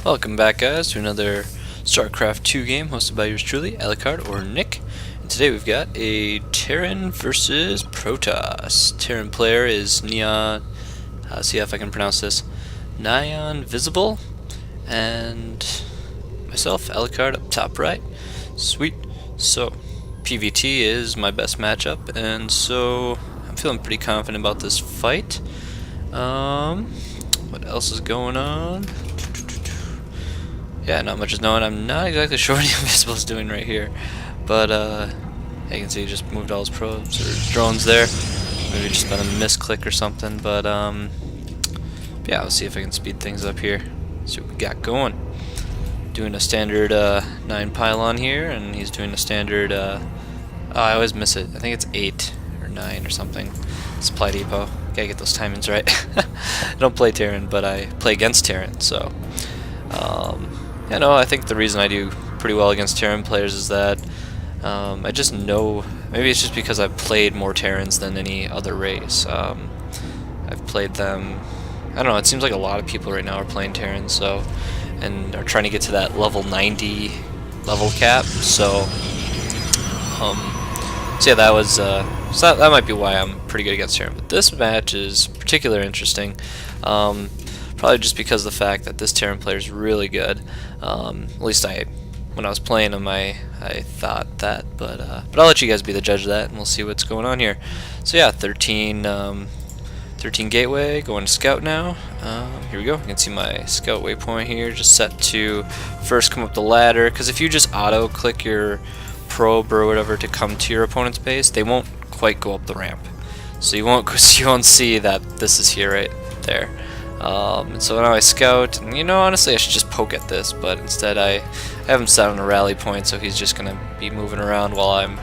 Welcome back, guys, to another Starcraft 2 game hosted by yours truly, Alakard or Nick. And today we've got a Terran versus Protoss. Terran player is Neon. See if I can pronounce this. Nainvisible, and myself, Alakard, up top right. Sweet. So PvT is my best matchup, and so I'm feeling pretty confident about this fight. What else is going on? Yeah, not much is known. I'm not exactly sure what Invisible is doing right here, but you can see he just moved all his probes or drones there. Maybe just been a misclick or something, but yeah, I'll see if I can speed things up here. See what we got going. Doing a standard 9 pylon here, and he's doing a standard. Oh, I always miss it. I think it's 8 or 9 or something. Supply depot. Gotta get those timings right. I don't play Terran, but I play against Terran, so. Yeah, no, I think the reason I do pretty well against Terran players is that I just know, maybe it's just because I've played more Terrans than any other race. I've played them, I don't know, it seems like a lot of people right now are playing Terrans, so, and are trying to get to that level 90 level cap, so yeah, that was, so that might be why I'm pretty good against Terran. But this match is particularly interesting. Probably just because of the fact that this Terran player is really good. At least when I was playing him, I thought that, but I'll let you guys be the judge of that, and we'll see what's going on here. So yeah, 13 gateway, going to scout now. Here we go. You can see my scout waypoint here, just set to first come up the ladder, because if you just auto click your probe or whatever to come to your opponent's base, they won't quite go up the ramp. So you won't see that this is here right there. And so now I scout, and honestly I should just poke at this, but instead I have him set on a rally point, so he's just gonna be moving around while I'm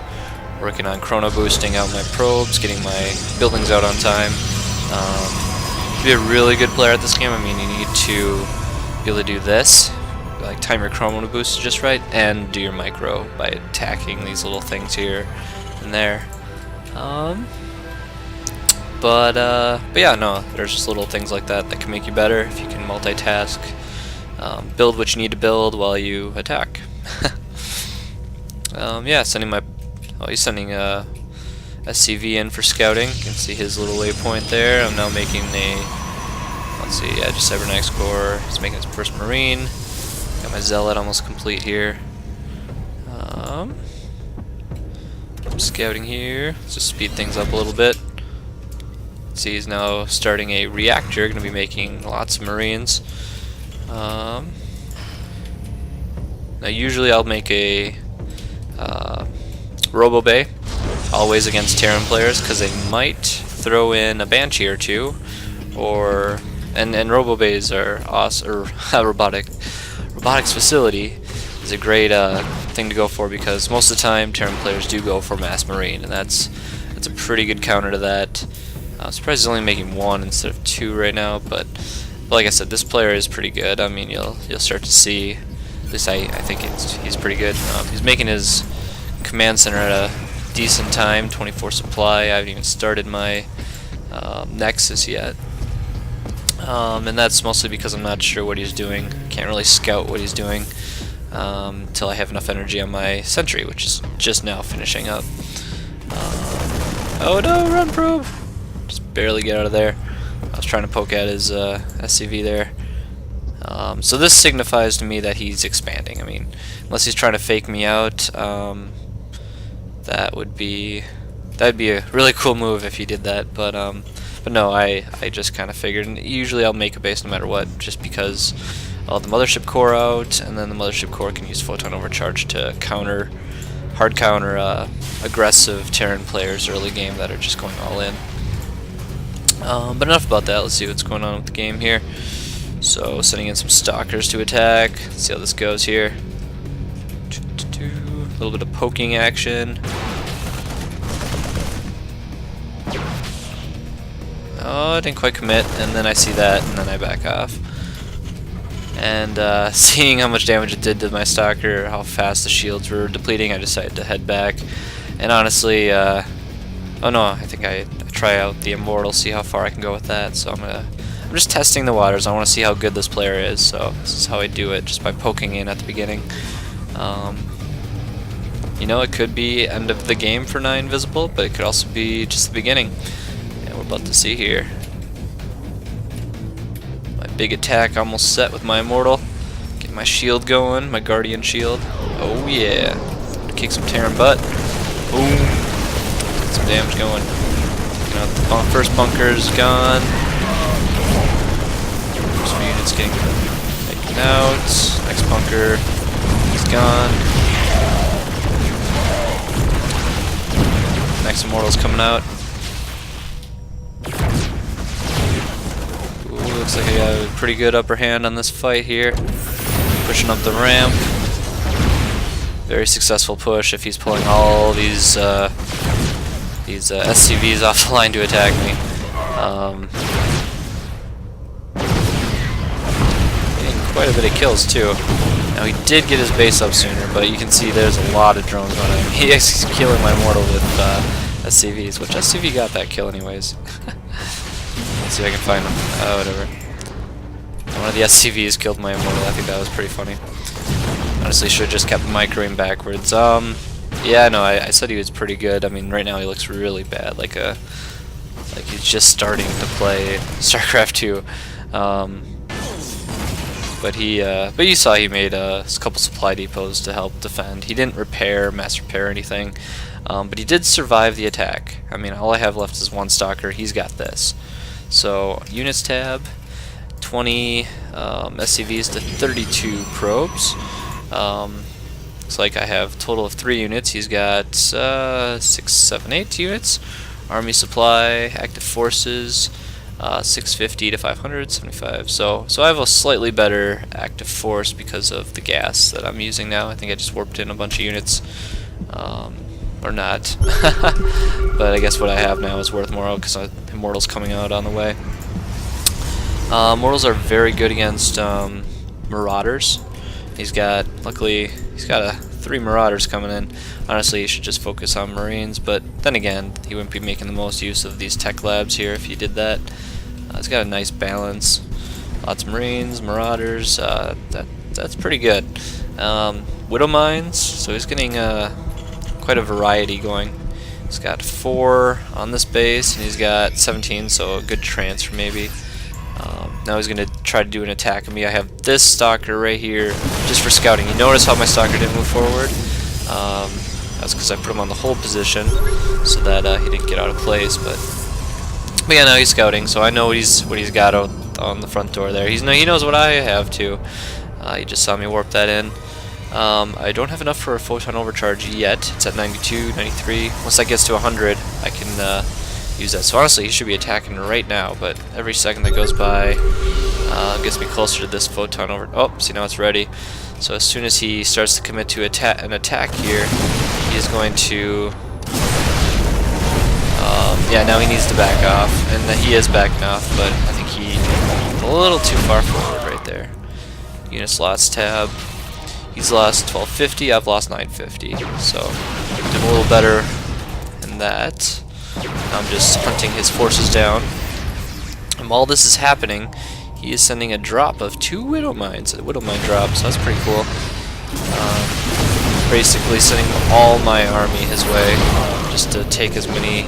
working on chrono boosting out my probes, getting my buildings out on time. To be a really good player at this game, I mean, you need to be able to do this, like time your chrono boost just right, and do your micro by attacking these little things here and there. But yeah, no, there's just little things like that that can make you better if you can multitask, build what you need to build while you attack. Yeah, he's sending a SCV in for scouting. You can see his little waypoint there. I'm now making let's see, yeah, just cybernetics core. He's making his first marine. Got my zealot almost complete here. I'm scouting here. Let's just speed things up a little bit. See, he's now starting a reactor, going to be making lots of marines. Now usually I'll make a Robo Bay, always against Terran players, because they might throw in a Banshee or two, and Robo Bays are awesome, or robotics facility is a great thing to go for, because most of the time Terran players do go for mass marine, and that's a pretty good counter to that. I'm surprised he's only making 1 instead of 2 right now, but like I said, this player is pretty good. I mean, you'll start to see, at least I think he's pretty good. He's making his command center at a decent time, 24 supply. I haven't even started my Nexus yet, and that's mostly because I'm not sure what he's doing. Can't really scout what he's doing until I have enough energy on my sentry, which is just now finishing up. Oh no, run probe! Just barely get out of there. I was trying to poke at his SCV there. So this signifies to me that he's expanding. I mean, unless he's trying to fake me out, that'd be a really cool move if he did that. But no, I just kind of figured. And usually I'll make a base no matter what, just because I'll have the mothership core out, and then the mothership core can use photon overcharge to hard counter aggressive Terran players early game that are just going all in. But enough about that. Let's see what's going on with the game here. So sending in some stalkers to attack. Let's see how this goes here. A little bit of poking action. Oh, I didn't quite commit, and then I see that, and then I back off. And seeing how much damage it did to my stalker, how fast the shields were depleting, I decided to head back. And honestly, oh no, I think I try out the Immortal, see how far I can go with that. So I'm gonna I'm just testing the waters. I want to see how good this player is, so this is how I do it, just by poking in at the beginning. You know, it could be end of the game for nainvisible, but it could also be just the beginning. And we're about to see here. My big attack almost set with my immortal. Get my shield going, my guardian shield. Oh yeah. Kick some Terran butt. Boom. Get some damage going. You know, the first bunker's gone. First few units getting taken out. Next bunker is gone. Next immortal's coming out. Ooh, looks like I got a pretty good upper hand on this fight here. Pushing up the ramp. Very successful push if he's pulling all these SCVs off the line to attack me. Getting quite a bit of kills too. Now he did get his base up sooner, but you can see there's a lot of drones on him. He is killing my immortal with SCVs, which SCV got that kill anyways. Let's see if I can find him. Whatever. One of the SCVs killed my immortal. I think that was pretty funny. Honestly, should have just kept microing backwards. Yeah, no, I said he was pretty good. I mean, right now he looks really bad, like he's just starting to play Starcraft 2. But you saw he made a couple supply depots to help defend. He didn't mass repair anything, but he did survive the attack. I mean, all I have left is one stalker. He's got this. So units tab, 20 SCVs to 32 probes. Looks like I have a total of 3 units. He's got 6, 7, 8 units. Army supply, active forces, 650 to 575. So I have a slightly better active force because of the gas that I'm using now. I think I just warped in a bunch of units, or not. But I guess what I have now is worth more because Immortal's coming out on the way. Immortals are very good against Marauders. Luckily, he's got 3 Marauders coming in. Honestly, he should just focus on Marines, but then again, he wouldn't be making the most use of these tech labs here if he did that. He's got a nice balance. Lots of Marines, Marauders, that's pretty good. Widow Mines, so he's getting quite a variety going. He's got 4 on this base, and he's got 17, so a good transfer maybe. Now he's going to try to do an attack on me. I have this stalker right here just for scouting. You notice how my stalker didn't move forward? That's because I put him on the hold position so that he didn't get out of place. But yeah, now he's scouting, so I know what he's got out on the front door there. He knows what I have too. He just saw me warp that in. I don't have enough for a photon overcharge yet. It's at 92, 93. Once that gets to 100, I can use that. So honestly, he should be attacking right now, but every second that goes by gets me closer to this photon over. Oh, see, now it's ready. So as soon as he starts to commit to an attack here, he is going to. Yeah, now he needs to back off, and he is backing off, but I think he's a little too far forward right there. Unit slots tab. He's lost 1250. I've lost 950. So did a little better in that. I'm just hunting his forces down. And while this is happening, he is sending a drop of 2 Widow Mines, a Widow Mine drop, so that's pretty cool. Basically sending all my army his way, just to take as many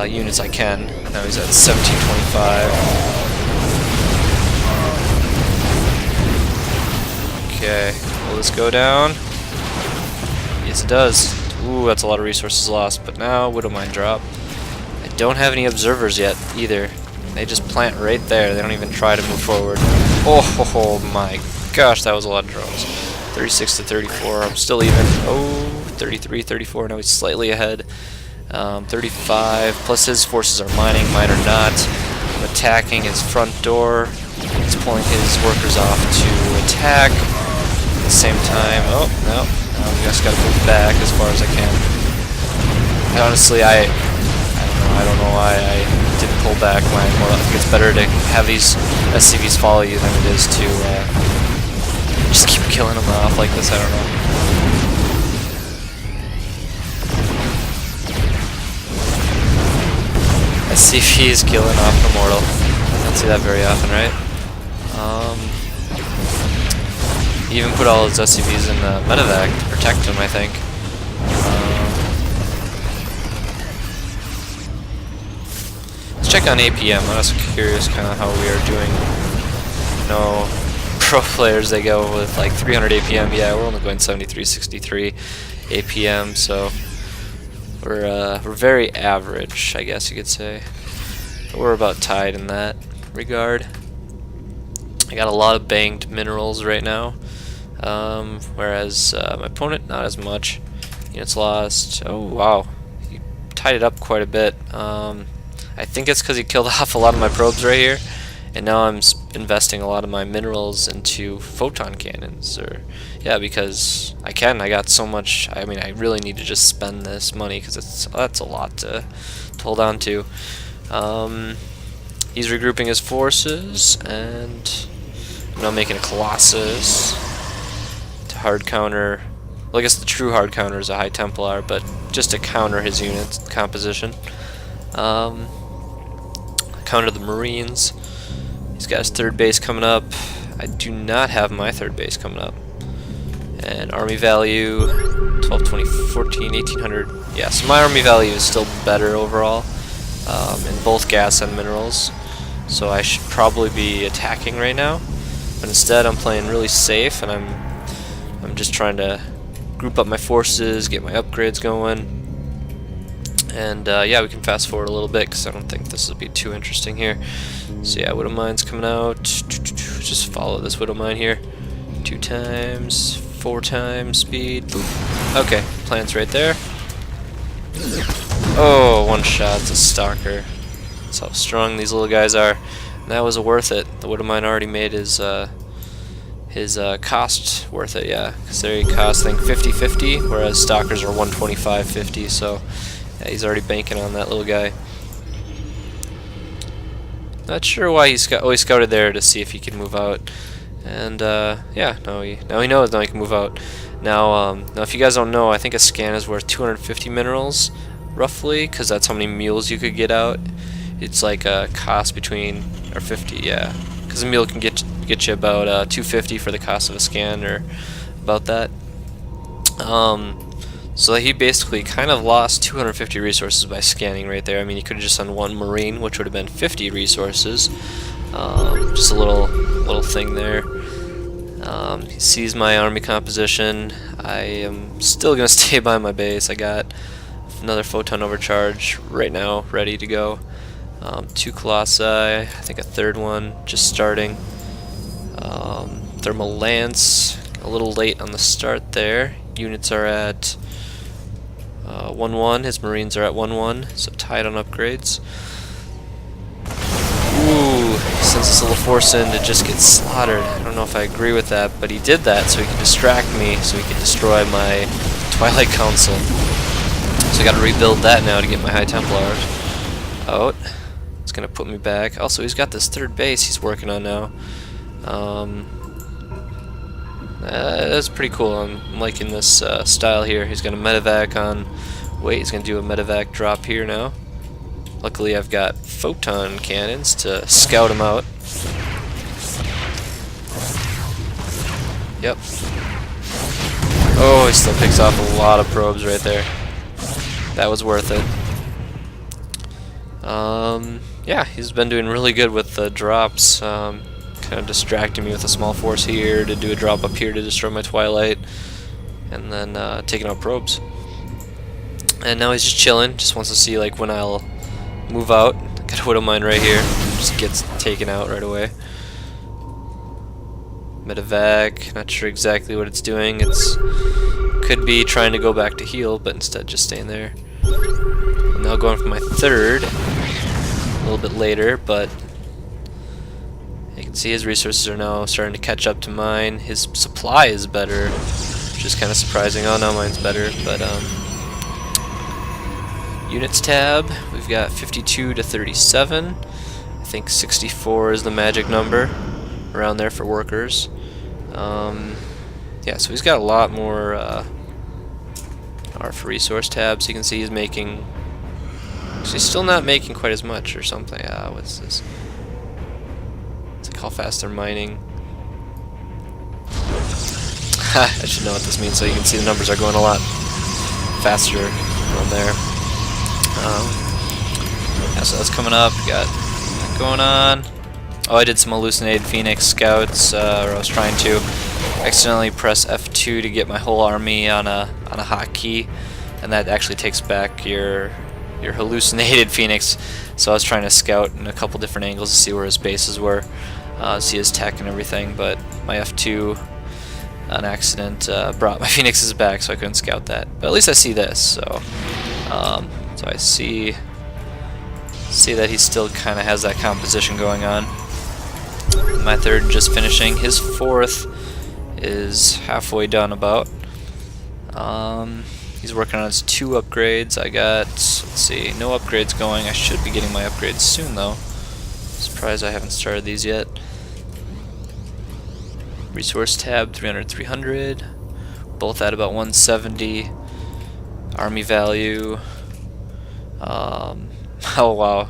units I can. Now he's at 1725. Okay, will this go down? Yes, it does. Ooh, that's a lot of resources lost, but now Widow Mine drop. I don't have any observers yet either. They just plant right there. They don't even try to move forward. Oh my gosh, that was a lot of drones. 36 to 34. I'm still even. Oh, 33, 34. No, he's slightly ahead. 35. Plus his forces are mining. Mine are not. I'm attacking his front door. He's pulling his workers off to attack. At the same time. Oh, no. I just gotta move back as far as I can. Honestly, I don't know why I didn't pull back when I think it's better to have these SCVs follow you than it is to just keep killing them off like this. I don't know. SCV is killing off an Immortal. Don't see that very often, right? He even put all his SCVs in medevac to protect him, I think. Let's check on APM. I'm also curious kind of how we are doing. No pro players, they go with like 300 APM. Yeah, we're only going 73, 63 APM, so we're very average, I guess you could say. But we're about tied in that regard. I got a lot of banged minerals right now, whereas my opponent not as much. Units lost. Oh wow, he tied it up quite a bit. I think it's because he killed off a lot of my probes right here, and now I'm investing a lot of my minerals into photon cannons. Or yeah, because I got so much. I mean, I really need to just spend this money because that's a lot to hold on to. He's regrouping his forces, and I'm now making a Colossus to hard counter. Well, I guess the true hard counter is a High Templar, but just to counter his unit composition. Counter the Marines. He's got his third base coming up. I do not have my third base coming up. And army value 12, 20, 14, 1800. Yeah, so my army value is still better overall in both gas and minerals. So I should probably be attacking right now. But instead I'm playing really safe, and I'm just trying to group up my forces, get my upgrades going. And yeah, we can fast forward a little bit because I don't think this will be too interesting here. So yeah, Widow Mine's coming out. Just follow this Widow Mine here. 2 times, 4 times speed. Boop. Okay, plant's right there. Oh, one shot. It's a stalker. That's how strong these little guys are. And that was worth it. The Widow Mine already made his cost worth it, yeah. Because they cost, I think, 50-50, whereas stalkers are 125-50. So yeah, he's already banking on that little guy. Not sure why he scouted there to see if he could move out. And yeah, now he knows. Now he can move out. Now if you guys don't know, I think a scan is worth 250 minerals, roughly, because that's how many mules you could get out. It's like a cost between, or 50, yeah. Because a mule can get you about 250 for the cost of a scan, or about that. So he basically kind of lost 250 resources by scanning right there. I mean, he could have just done 1 Marine, which would have been 50 resources. Just a little thing there. He sees my army composition. I am still going to stay by my base. I got another photon overcharge right now, ready to go. 2 Colossi, I think a third one just starting. Thermal Lance, a little late on the start there. Units are at 1-1, his Marines are at 1-1, so tied on upgrades. Ooh, he sends this little force in to just get slaughtered. I don't know if I agree with that, but he did that so he could distract me, so he could destroy my Twilight Council. So I gotta rebuild that now to get my High Templars out. It's gonna put me back. Also, he's got this third base he's working on now. That's pretty cool. I'm liking this style here. He's gonna medevac on. Wait, he's gonna do a medevac drop here now. Luckily, I've got photon cannons to scout him out. Yep. Oh, he still picks off a lot of probes right there. That was worth it. Yeah, he's been doing really good with the drops. Kind of distracting me with a small force here to do a drop up here to destroy my Twilight, and then taking out probes. And now he's just chilling, just wants to see like when I'll move out. Got a Widow Mine right here, just gets taken out right away. Medevac, not sure exactly what it's doing. It's could be trying to go back to heal, but instead just staying there. I'm now going for my third, a little bit later, but you can see his resources are now starting to catch up to mine. His supply is better, which is kind of surprising. Oh, no, mine's better, but units tab, we've got 52 to 37. I think 64 is the magic number, around there for workers. Yeah, so he's got a lot more R for resource tabs. You can see he's making. So he's still not making quite as much or something. What's this? It's like how fast they're mining. I should know what this means, so you can see the numbers are going a lot faster from there. Yeah, so that's coming up. We got that going on. Oh, I did some hallucinated Phoenix scouts, or I was trying to accidentally press F2 to get my whole army on a hotkey, and that actually takes back your hallucinated Phoenix. So I was trying to scout in a couple different angles to see where his bases were, see his tech and everything, but my F2 on accident brought my Phoenixes back, so I couldn't scout that. But at least I see this, so so I see that he still kind of has that composition going on. My third just finishing. His fourth is halfway done about. He's working on his 2 upgrades. I got, let's see, no upgrades going. I should be getting my upgrades soon though. Surprised I haven't started these yet. Resource tab 300, 300. Both at about 170. Army value. Oh wow.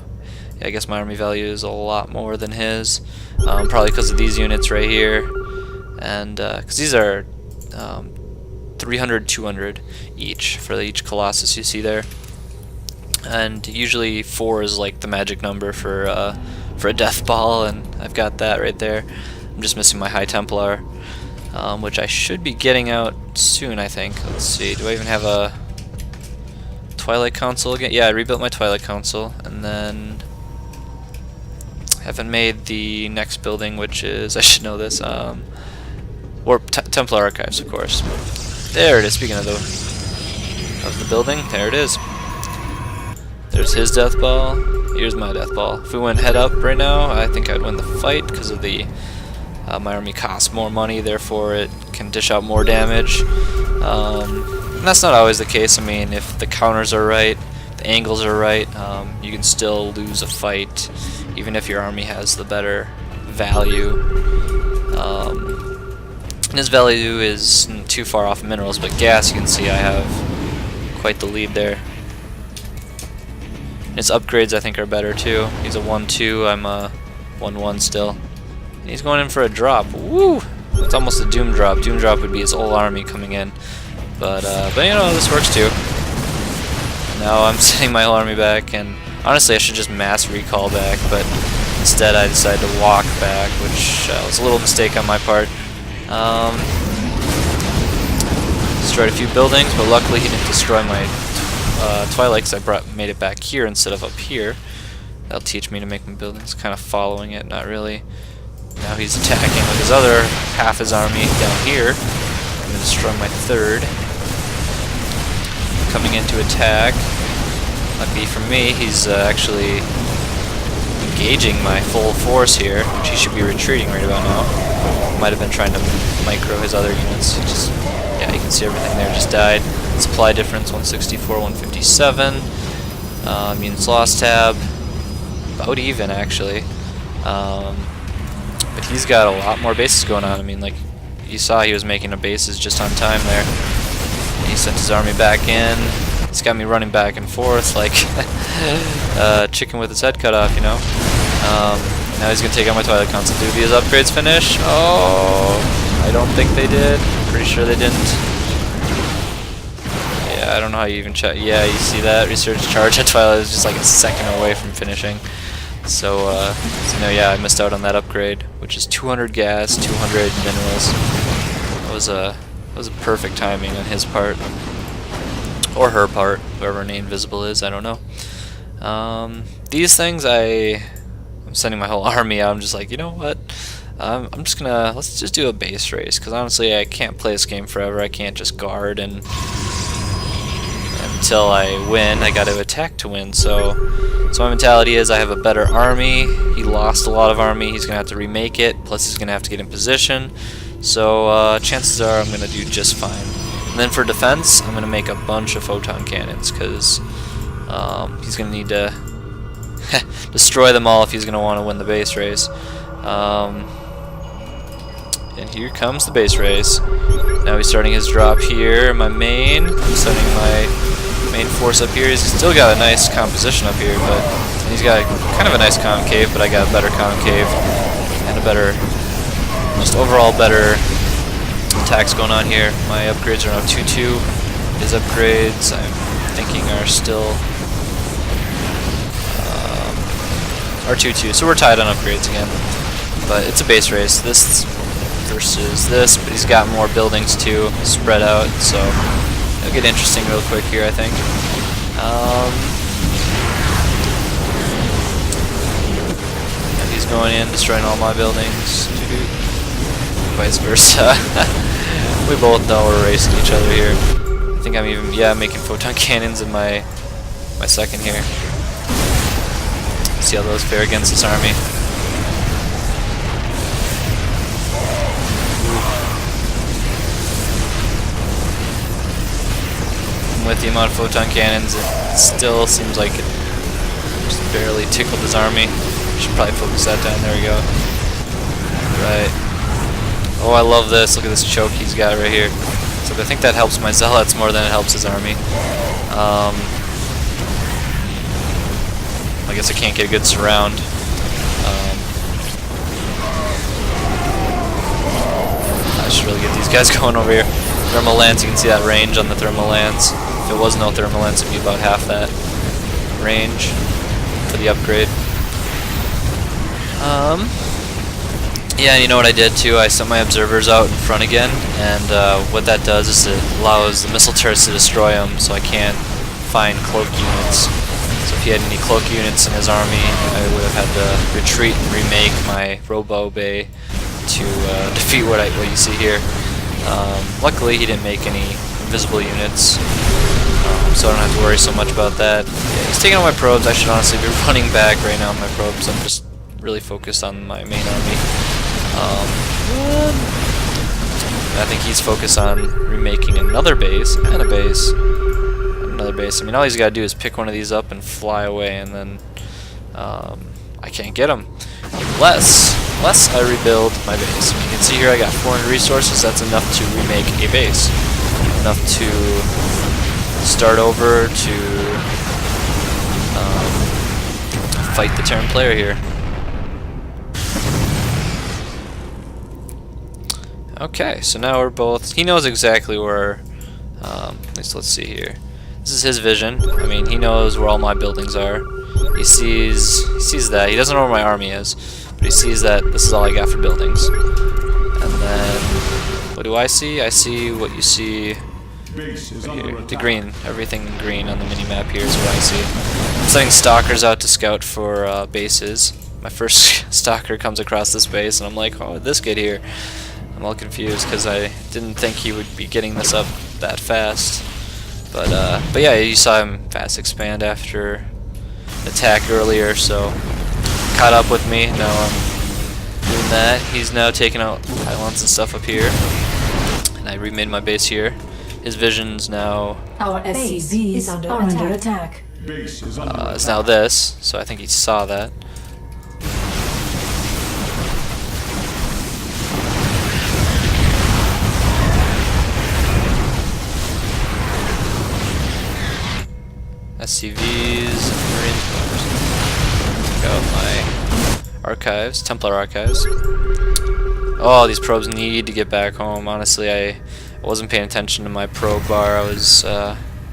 Yeah, I guess my army value is a lot more than his. Probably because of these units right here. And because these are 300, 200 each for each Colossus you see there. And usually 4 is like the magic number for a death ball, and I've got that right there. I'm just missing my High Templar, which I should be getting out soon, I think. Let's see, do I even have a Twilight Council again? Yeah, I rebuilt my Twilight Council, and then haven't made the next building, which is, I should know this, Templar Archives, of course. There it is, speaking of the building, there it is. There's his death ball, here's my death ball. If we went head up right now, I think I'd win the fight, because of the my army costs more money, therefore it can dish out more damage. And that's not always the case. I mean, if the counters are right, the angles are right, you can still lose a fight, even if your army has the better value. And his value isn't too far off minerals, but gas, you can see I have quite the lead there. His upgrades, I think, are better too. He's a 1-2, I'm a 1-1 still. And he's going in for a drop. Woo! It's almost a Doom drop. Doom drop would be his whole army coming in. But you know, this works too. Now I'm sending my whole army back, and honestly I should just mass recall back, but instead I decided to walk back, which was a little mistake on my part. Destroyed a few buildings, but luckily he didn't destroy my Twilight, because I made it back here instead of up here. That'll teach me to make my buildings, kind of following it, not really. Now he's attacking with his other half his army down here. I'm going to destroy my third. Coming in to attack. Lucky for me, he's actually engaging my full force here, which he should be retreating right about now. Might have been trying to micro his other units. Yeah, you can see everything there just died. Supply difference 164, 157. Units lost tab, about even actually. But he's got a lot more bases going on. I mean, like you saw, he was making a bases just on time there. And he sent his army back in. He's got me running back and forth like chicken with his head cut off, you know. Now he's gonna take out my Twilight Council. Do his upgrades finish? Oh, I don't think they did. Pretty sure they didn't. Yeah, I don't know how you even check. Yeah, you see that research charge at Twilight is just like a second away from finishing. So no, yeah, I missed out on that upgrade, which is 200 gas, 200 minerals. That was a perfect timing on his part, or her part, whoever nainvisible is. I don't know. These things, I'm sending my whole army out. I'm just like, you know what? I'm just gonna let's just do a base race, because honestly, I can't play this game forever. I can't just guard and until I win. I got to attack to win. So my mentality is I have a better army. He lost a lot of army. He's gonna have to remake it. Plus, he's gonna have to get in position. So chances are I'm gonna do just fine. And then for defense, I'm gonna make a bunch of photon cannons, because he's gonna need to destroy them all if he's gonna want to win the base race. And here comes the base race. Now he's starting his drop here. My main, I'm sending my main force up here. He's still got a nice composition up here, but he's got kind of a nice concave, but I got a better concave and a a better, just overall better attacks going on here. My upgrades are now 2-2. His upgrades, I'm thinking, are still are 2-2. So we're tied on upgrades again. But it's a base race. This versus this, but he's got more buildings too, spread out. So it'll get interesting real quick here, I think. And he's going in, destroying all my buildings. Vice versa. We both know we're racing each other here. I think I'm even, yeah, making photon cannons in my second here. See how those fare against this army. And with the amount of photon cannons, it still seems like it just barely tickled his army. Should probably focus that down. There we go. Right. Oh, I love this. Look at this choke he's got right here. So I think that helps my zealots more than it helps his army. I guess I can't get a good surround. I should really get these guys going over here. Thermal lance, you can see that range on the thermal lance. If it was no thermal lance, it would be about half that range for the upgrade. Yeah, and you know what I did too? I sent my observers out in front again, and what that does is it allows the missile turrets to destroy them, so I can't find cloak units. So if he had any cloak units in his army, I would have had to retreat and remake my robo bay to defeat what you see here. Luckily, he didn't make any invisible units, so I don't have to worry so much about that. Yeah, he's taking out my probes. I should honestly be running back right now on my probes. I'm just really focused on my main army. I think he's focused on remaking another base and a base. Another base. I mean, all he's got to do is pick one of these up and fly away, and then I can't get him unless I rebuild my base. I mean, you can see here I got 400 resources. That's enough to remake a base. Enough to start over to fight the Terran player here. Okay, so now we're both. He knows exactly where. At least let's see here. This is his vision. I mean, he knows where all my buildings are. He sees that. He doesn't know where my army is, but he sees that this is all I got for buildings. And then, what do I see? I see what you see right here. The green. Everything in green on the mini-map here is what I see. I'm sending stalkers out to scout for bases. My first stalker comes across this base, and I'm like, oh, this kid here. I'm all confused because I didn't think he would be getting this up that fast. But yeah, you saw him fast expand after attack earlier, so caught up with me. Now I'm doing that. He's now taking out pylons and stuff up here, and I remade my base here. His vision's now our SCV is under attack. Is now this, so I think he saw that. SCVs, Marines, check out my archives, Templar archives. Oh, these probes need to get back home. Honestly, I wasn't paying attention to my probe bar. I was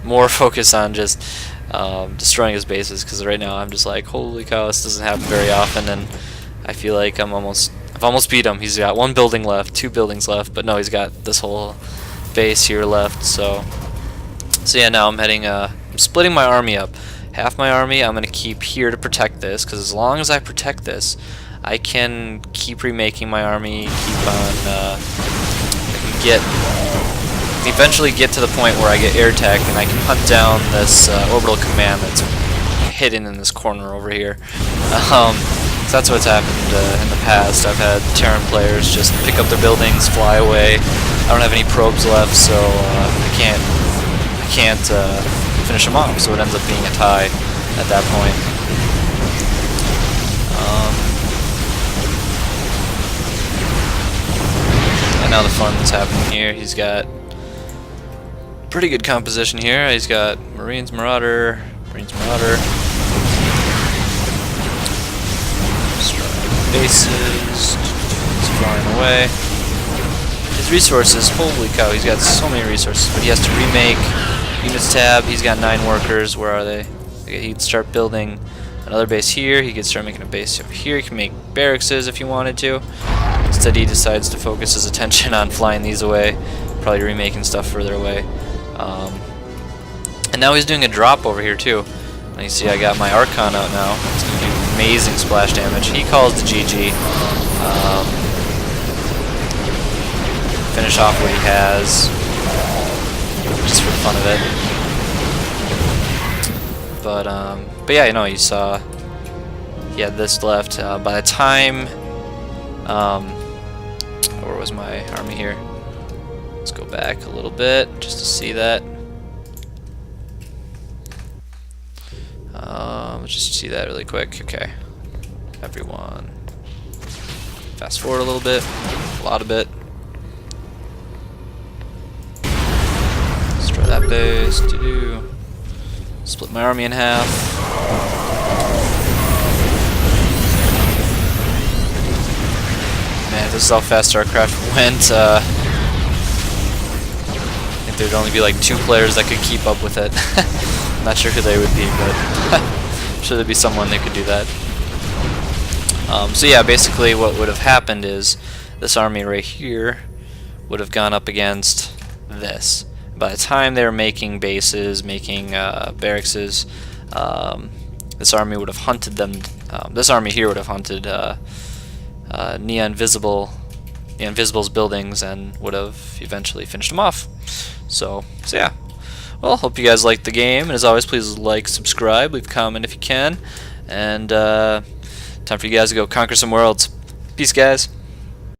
more focused on just destroying his bases, because right now I'm just like, holy cow, this doesn't happen very often, and I feel like I've almost beat him. He's got 1 building left, 2 buildings left, but no, he's got this whole base here left. So yeah, now I'm heading. I'm splitting my army up. Half my army I'm going to keep here to protect this, because as long as I protect this, I can keep remaking my army, keep on, I can eventually get to the point where I get air tech, and I can hunt down this orbital command that's hidden in this corner over here. So that's what's happened in the past. I've had Terran players just pick up their buildings, fly away. I don't have any probes left, so I can't finish them off, so it ends up being a tie at that point. And now the fun that's happening here. He's got pretty good composition here. He's got Marines, Marauder, bases. flying away. His resources, holy cow, he's got so many resources, but he has to remake units tab. He's got 9 workers. Where are they? Okay, he'd start building another base here. He could start making a base over here. He can make barracks if he wanted to. Instead, he decides to focus his attention on flying these away, probably remaking stuff further away. And now he's doing a drop over here too. And you see I got my Archon out now. It's going to do amazing splash damage. He calls the GG. Finish off what he has, just for the fun of it. But yeah, you know, you saw he had this left. By the time, where was my army here? Let's go back a little bit just to see that. Let's just see that really quick. Okay, everyone, fast forward a little bit, a lot of bit. Destroy that base. Split my army in half. Man, this is how fast Starcraft went. I think there'd only be like 2 players that could keep up with it. I'm not sure who they would be, but I'm sure there'd be someone that could do that. So yeah, basically what would have happened is this army right here would have gone up against this. By the time they were making bases, making barracks, this army would have hunted them. This army here would have hunted nainvisible's buildings and would have eventually finished them off. So yeah. Well, hope you guys liked the game, and as always, please like, subscribe, leave a comment if you can, and time for you guys to go conquer some worlds. Peace, guys.